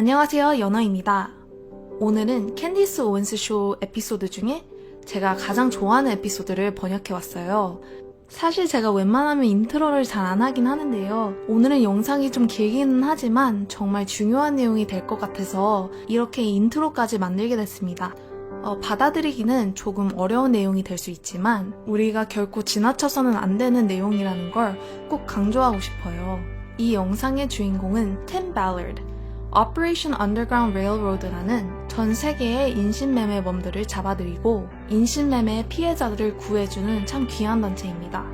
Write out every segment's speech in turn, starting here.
안녕하세요, 연어입니다. 오늘은 캔디스 오웬스 쇼 에피소드 중에 제가 가장 좋아하는 에피소드를 번역해왔어요. 사실 제가 웬만하면 인트로를 잘 안 하긴 하는데요. 오늘은 영상이 좀 길기는 하지만 정말 중요한 내용이 될 것 같아서 이렇게 인트로까지 만들게 됐습니다. 받아들이기는 조금 어려운 내용이 될 수 있지만 우리가 결코 지나쳐서는 안 되는 내용이라는 걸 꼭 강조하고 싶어요. 이 영상의 주인공은 팀 발라드, Operation Underground Railroad라는 전 세계의 인신매매범들을 잡아들이고 인신매매 피해자들을 구해주는 참 귀한 단체입니다.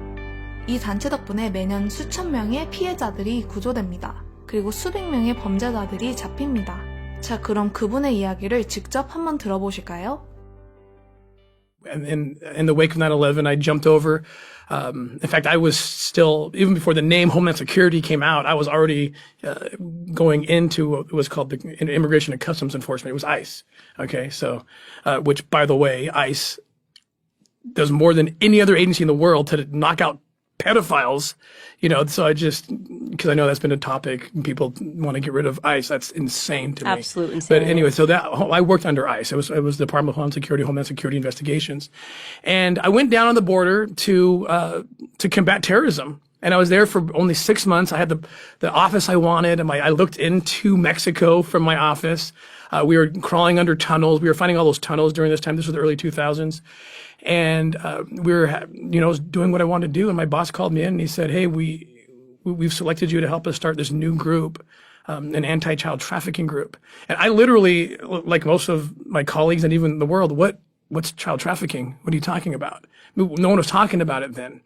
이 단체 덕분에 매년 수천 명의 피해자들이 구조됩니다. 그리고 수백 명의 범죄자들이 잡힙니다. 자, 그럼 그분의 이야기를 직접 한번 들어보실까요? In the wake of 9/11, I jumped over. In fact, I was still, even before the name Homeland Security came out, I was already going into what was called the Immigration and Customs Enforcement. It was ICE. Okay, so, which, by the way, ICE does more than any other agency in the world to knock out pedophiles, you know, so because I know that's been a topic and people want to get rid of ICE. That's insane to me. Absolute insanity. But anyway, so I worked under ICE. It was the Department of Homeland Security Investigations. And I went down on the border to combat terrorism. And I was there for only 6 months. I had the office I wanted, and I looked into Mexico from my office. We were crawling under tunnels. We were finding all those tunnels during this time. This was the early 2000s. And we were, doing what I wanted to do. And my boss called me in and he said, "Hey, we've selected you to help us start this new group, an anti-child trafficking group." And I literally, like most of my colleagues and even the world, what's child trafficking? What are you talking about? No one was talking about it then.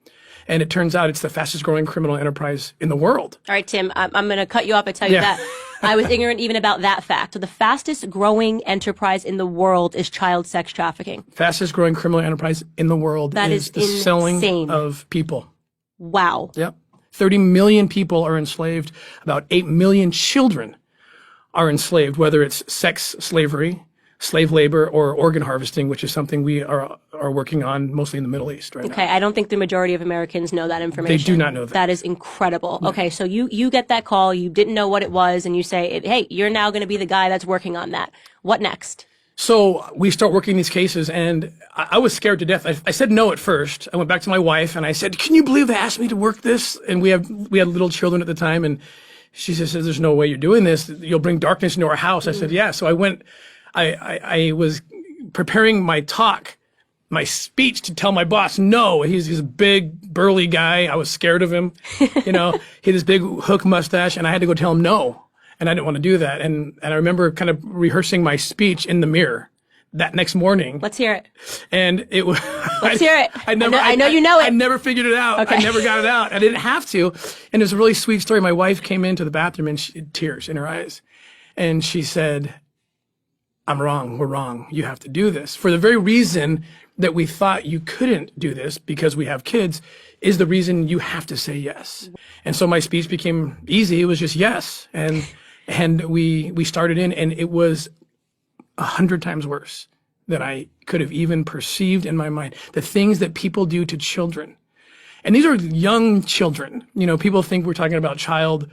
And it turns out it's the fastest growing criminal enterprise in the world. All right, Tim, I'm going to cut you off and tell you that I was ignorant even about that fact. So the fastest growing enterprise in the world is child sex trafficking. Fastest growing criminal enterprise in the world is the selling of people. Wow. Yep. 30 million people are enslaved. About 8 million children are enslaved, whether it's sex slavery, slave labor, or organ harvesting, which is something we are working on mostly in the Middle East right now. Okay, I don't think the majority of Americans know that information. They do not know that. That is incredible. No. Okay, so you get that call, you didn't know what it was, and you say, hey, you're now going to be the guy that's working on that. What next? So we start working these cases, and I was scared to death. I said no at first. I went back to my wife, and I said, "Can you believe they asked me to work this?" And we had little children at the time, and she says, "There's no way you're doing this. You'll bring darkness into our house." I said, "Yeah." So I went. I was preparing my speech to tell my boss no. He's a big, burly guy. I was scared of him. He had this big hook mustache, and I had to go tell him no. And I didn't want to do that. And I remember kind of rehearsing my speech in the mirror that next morning. Let's hear it. And it was. Let's hear it. I know you know it. I never figured it out. Okay. I never got it out. I didn't have to. And it was a really sweet story. My wife came into the bathroom and she had tears in her eyes. And she said, "I'm wrong. We're wrong. You have to do this." For the very reason that we thought you couldn't do this because we have kids is the reason you have to say yes. And so my speech became easy. It was just yes. And we started in, and it was 100 times worse than I could have even perceived in my mind. The things that people do to children. And these are young children. People think we're talking about child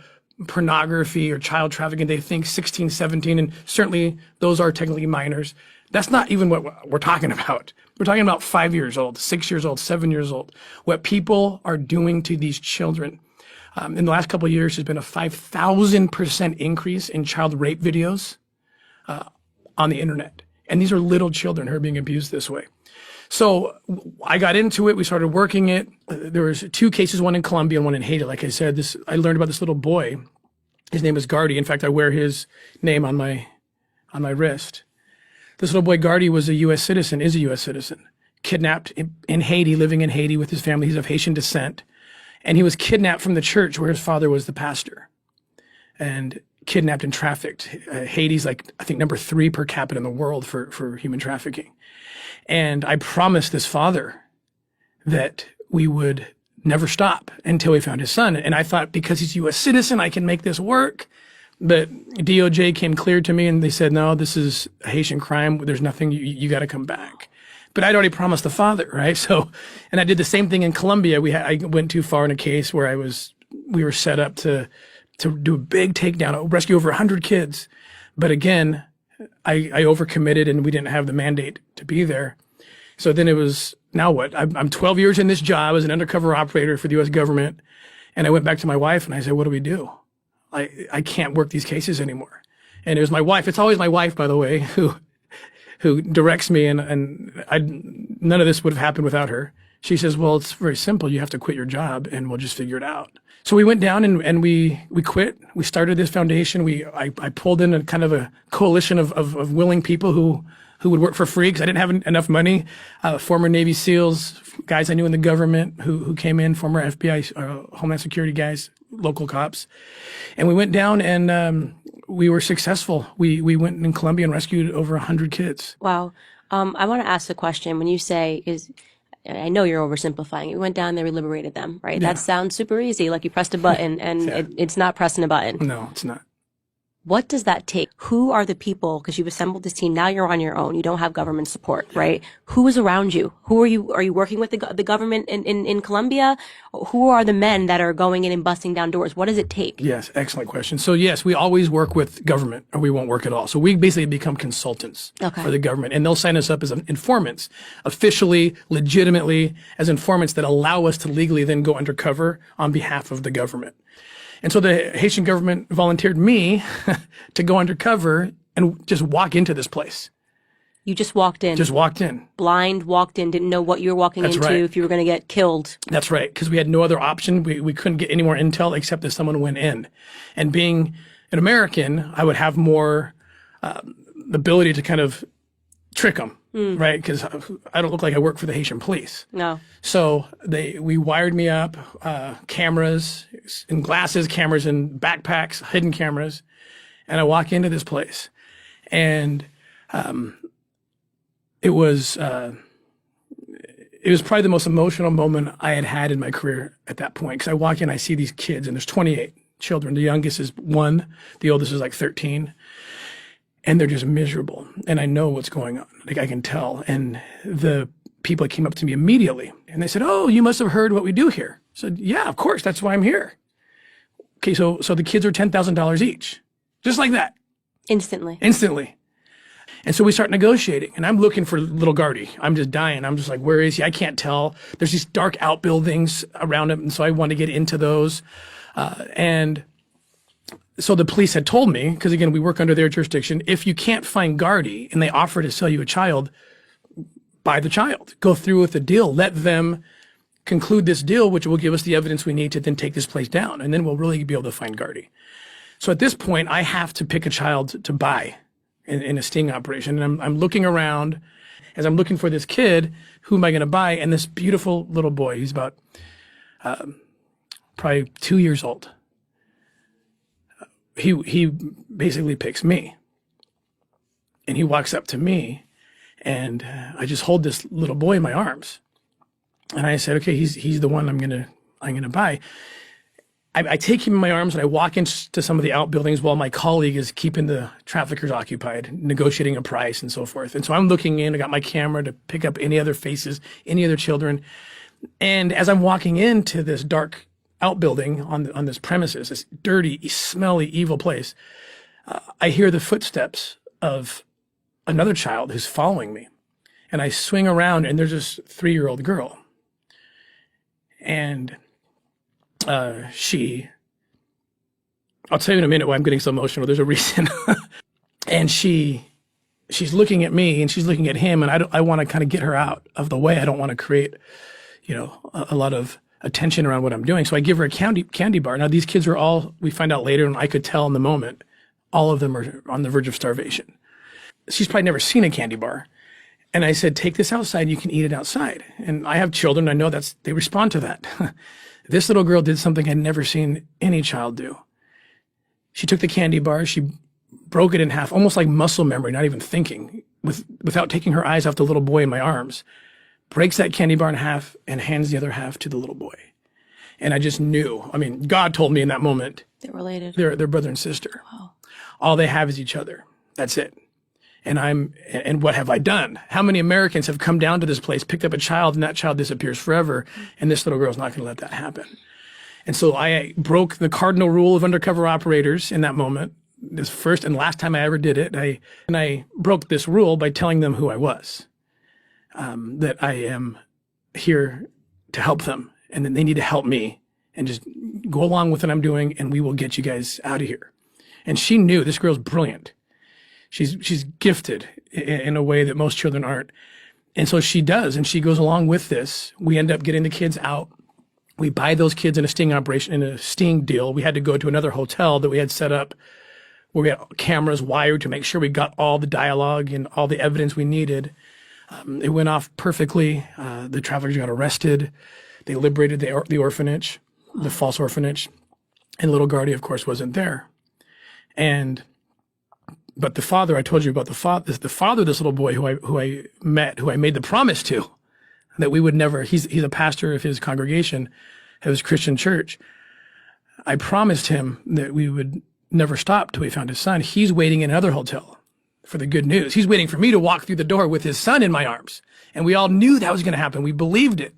pornography or child trafficking. They think 16, 17, and certainly those are technically minors. That's not even what we're talking about. We're talking about 5 years old, 6 years old, 7 years old. What people are doing to these children. In the last couple of years, there's been a 5,000% increase in child rape videos on the internet. And these are little children who are being abused this way. So I got into it. We started working it. There was 2 cases, one in Colombia and one in Haiti. Like I said, I learned about this little boy. His name is Gardy. In fact, I wear his name on my wrist. This little boy, Gardy, is a U.S. citizen, kidnapped in Haiti, living in Haiti with his family. He's of Haitian descent. And he was kidnapped from the church where his father was the pastor, and kidnapped and trafficked. Haiti's I think number 3 per capita in the world for human trafficking. And I promised this father that we would never stop until we found his son. And I thought, because he's a U.S. citizen, I can make this work. But DOJ came clear to me and they said, "No, this is a Haitian crime. There's nothing, you got to come back." But I'd already promised the father, right? So, and I did the same thing in Colombia. I went too far in a case where we were set up to do a big takedown, rescue over 100 kids. But again, I overcommitted and we didn't have the mandate to be there. So then it was, now what? I'm 12 years in this job as an undercover operator for the U.S. government. And I went back to my wife and I said, what do we do? I can't work these cases anymore. And it was my wife. It's always my wife, by the way, who directs me. And none of this would have happened without her. She says, well, it's very simple. You have to quit your job and we'll just figure it out. So we went down and we quit. We started this foundation. I pulled in a kind of a coalition of willing people who would work for free because I didn't have enough money. Former Navy SEALs, guys I knew in the government who came in, former FBI, Homeland Security guys, local cops. And we went down and we were successful. We went in Colombia and rescued over 100 kids. Wow. I want to ask the question, when you say I know you're oversimplifying. You went down there, we liberated them, right? Yeah. That sounds super easy. Like you pressed a button and Yeah. it's not pressing a button. No, it's not. What does that take? Who are the people? Because you've assembled this team. Now you're on your own. You don't have government support, right? Who is around you? Who are you? Are you working with the government in Colombia? Who are the men that are going in and busting down doors? What does it take? Yes, excellent question. So yes, we always work with government or we won't work at all. So we basically become consultants for the government and they'll sign us up as informants, officially, legitimately as informants that allow us to legally then go undercover on behalf of the government. And so the Haitian government volunteered me to go undercover and just walk into this place. You just walked in. Just walked in. Blind, walked in, didn't know what you were walking That's into, right. if you were going to get killed. That's right, because we had no other option. We couldn't get any more intel except that someone went in. And being an American, I would have more ability to kind of trick them, right? Because I don't look like I work for the Haitian police. No. So we wired me up, cameras and glasses, cameras in backpacks, hidden cameras, and I walk into this place, and it was probably the most emotional moment I had in my career at that point. Because I walk in, I see these kids, and there's 28 children. The youngest is 1, the oldest is like 13. And they're just miserable. And I know what's going on. Like I can tell. And the people came up to me immediately and they said, oh, you must have heard what we do here. I said, yeah, of course. That's why I'm here. Okay. So the kids are $10,000 each. Just like that. Instantly. And so we start negotiating and I'm looking for little Gardy. I'm just dying. I'm just like, where is he? I can't tell. There's these dark outbuildings around him. And so I want to get into those. So the police had told me, because again, we work under their jurisdiction, if you can't find Gardy and they offer to sell you a child, buy the child. Go through with the deal. Let them conclude this deal, which will give us the evidence we need to then take this place down. And then we'll really be able to find Gardy. So at this point, I have to pick a child to buy in a sting operation. And I'm looking around as I'm looking for this kid, who am I going to buy? And this beautiful little boy, he's about probably 2 years old. He basically picks me and he walks up to me and I just hold this little boy in my arms and I said, okay, he's the one I'm going to buy. I take him in my arms and I walk into some of the outbuildings while my colleague is keeping the traffickers occupied, negotiating a price and so forth. And so I'm looking in, I got my camera to pick up any other faces, any other children. And as I'm walking into this dark outbuilding on this premises, this dirty, smelly, evil place, I hear the footsteps of another child who's following me. And I swing around and there's this 3-year-old girl. And I'll tell you in a minute why I'm getting so emotional. There's a reason. And she's looking at me and she's looking at him, and I want to kind of get her out of the way. I don't want to create, a lot of attention around what I'm doing. So I give her a candy bar. Now these kids are all, we find out later, and I could tell in the moment, all of them are on the verge of starvation. She's probably never seen a candy bar. And I said, take this outside. You can eat it outside. And I have children. I know they respond to that. This little girl did something I'd never seen any child do. She took the candy bar. She broke it in half, almost like muscle memory, not even thinking, without taking her eyes off the little boy in my arms. Breaks that candy bar in half and hands the other half to the little boy. And I just knew. I mean, God told me in that moment. They're related. They're brother and sister. Wow. All they have is each other. That's it. And what have I done? How many Americans have come down to this place, picked up a child, and that child disappears forever, and this little girl's not going to let that happen. And so I broke the cardinal rule of undercover operators in that moment. this first and last time I ever did it, I broke this rule by telling them who I was, that I am here to help them, and then they need to help me, and just go along with what I'm doing, and we will get you guys out of here. And she knew this girl's brilliant. She's gifted in a way that most children aren't. And so she does, and she goes along with this. We end up getting the kids out. We buy those kids in a sting operation, in a sting deal. We had to go to another hotel that we had set up where we had cameras wired to make sure we got all the dialogue and all the evidence we needed. It went off perfectly. The travelers got arrested. They liberated the orphanage, the false orphanage. And little Gardy, of course, wasn't there. But the father, I told you about the father of this little boy who I met, who I made the promise to, that we would never, he's a pastor of his congregation, of his Christian church. I promised him that we would never stop till we found his son. He's waiting in another hotel for the good news. He's waiting for me to walk through the door with his son in my arms. And we all knew that was going to happen. We believed it.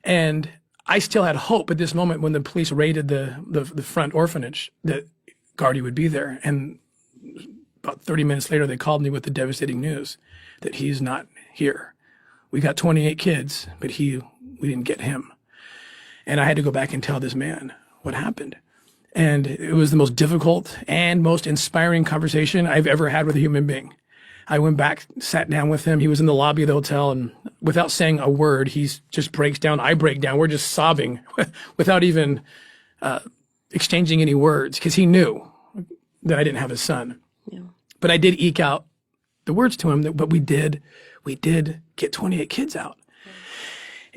And I still had hope at this moment when the police raided the front orphanage that Gardy would be there. And about 30 minutes later, they called me with the devastating news that he's not here. We got 28 kids, but we didn't get him. And I had to go back and tell this man what happened. And it was the most difficult and most inspiring conversation I've ever had with a human being. I went back, sat down with him. He was in the lobby of the hotel, and without saying a word, he just breaks down. I break down. We're just sobbing without even exchanging any words, because he knew that I didn't have a son. Yeah. But I did eke out the words to him, but we did get 28 kids out.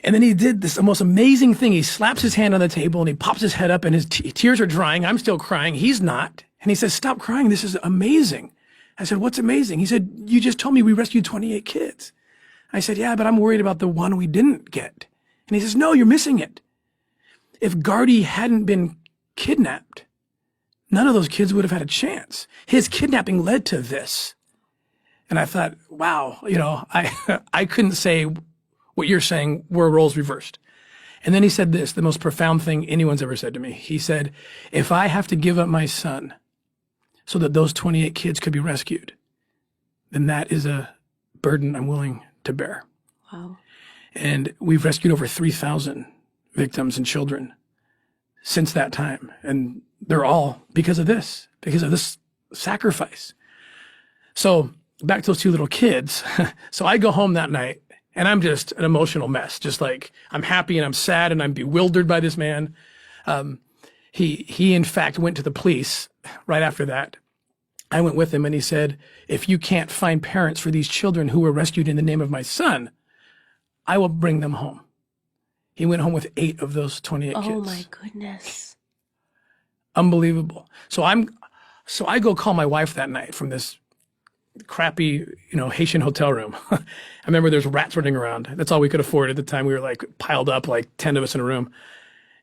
And then he did this most amazing thing. He slaps his hand on the table and he pops his head up, and his tears are drying. I'm still crying. He's not. And he says, "Stop crying. This is amazing." I said, "What's amazing?" He said, "You just told me we rescued 28 kids." I said, "Yeah, but I'm worried about the one we didn't get." And he says, "No, you're missing it. If Gardy hadn't been kidnapped, none of those kids would have had a chance. His kidnapping led to this." And I thought, wow, I couldn't say what you're saying were roles reversed. And then he said this, the most profound thing anyone's ever said to me. He said, "If I have to give up my son so that those 28 kids could be rescued, then that is a burden I'm willing to bear." Wow. And we've rescued over 3,000 victims and children since that time. And they're all because of this sacrifice. So back to those two little kids. So I go home that night, and I'm just an emotional mess. Just like, I'm happy and I'm sad and I'm bewildered by this man. He in fact went to the police right after that. I went with him, and he said, "If you can't find parents for these children who were rescued in the name of my son, I will bring them home." He went home with 8 of those 28 kids. Oh my goodness. Unbelievable. So I go call my wife that night from this crappy, Haitian hotel room. I remember there's rats running around. That's all we could afford at the time. We were like piled up, like 10 of us in a room.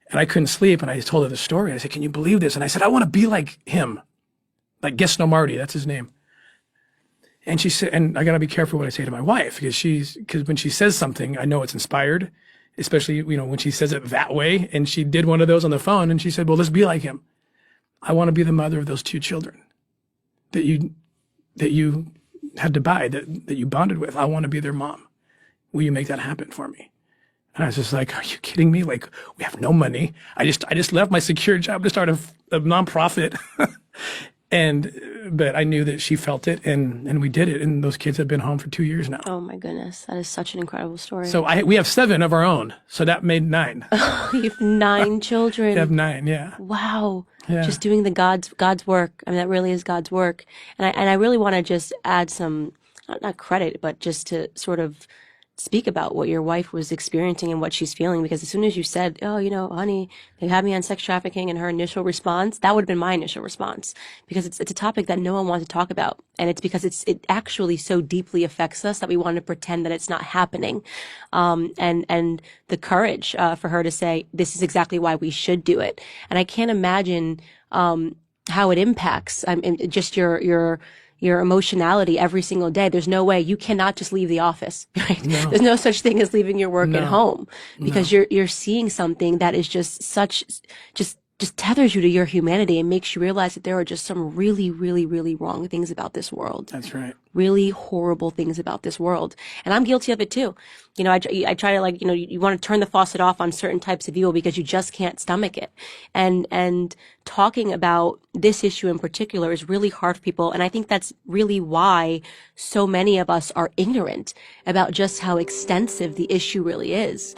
And I couldn't sleep. And I told her the story. I said, "Can you believe this?" And I said, "I want to be like him, like Gesno Marty." That's his name. And she said, and I got to be careful what I say to my wife, because when she says something, I know it's inspired, especially, when she says it that way. And she did one of those on the phone, and she said, "Well, let's be like him. I want to be the mother of those 2 children that you had to buy, that you bonded with. I want to be their mom. Will you make that happen for me?" And I was just like, "Are you kidding me? Like, we have no money. I just left my secure job to start a nonprofit." But I knew that she felt it, and we did it. And those kids have been home for 2 years now. Oh my goodness. That is such an incredible story. So we have 7 of our own. So that made 9. You have 9 children. We have 9. Yeah. Wow. Yeah. Just doing the God's work. I mean, that really is God's work. And I really want to just add some, not credit, but just to sort of speak about what your wife was experiencing and what she's feeling. Because as soon as you said, "Oh, honey, they had me on sex trafficking," and her initial response, that would have been my initial response, because it's a topic that no one wants to talk about. And it's because it actually so deeply affects us that we want to pretend that it's not happening. And the courage, for her to say, "This is exactly why we should do it." And I can't imagine, how it impacts, just your emotionality every single day. There's no way. You cannot just leave the office, right? No. There's no such thing as leaving your work at home, because you're seeing something that is just just tethers you to your humanity and makes you realize that there are just some really, really, really wrong things about this world. That's right. Really horrible things about this world. And I'm guilty of it too. You know, I try to like, you know, you want to turn the faucet off on certain types of evil because you just can't stomach it. And talking about this issue in particular is really hard for people. And I think that's really why so many of us are ignorant about just how extensive the issue really is.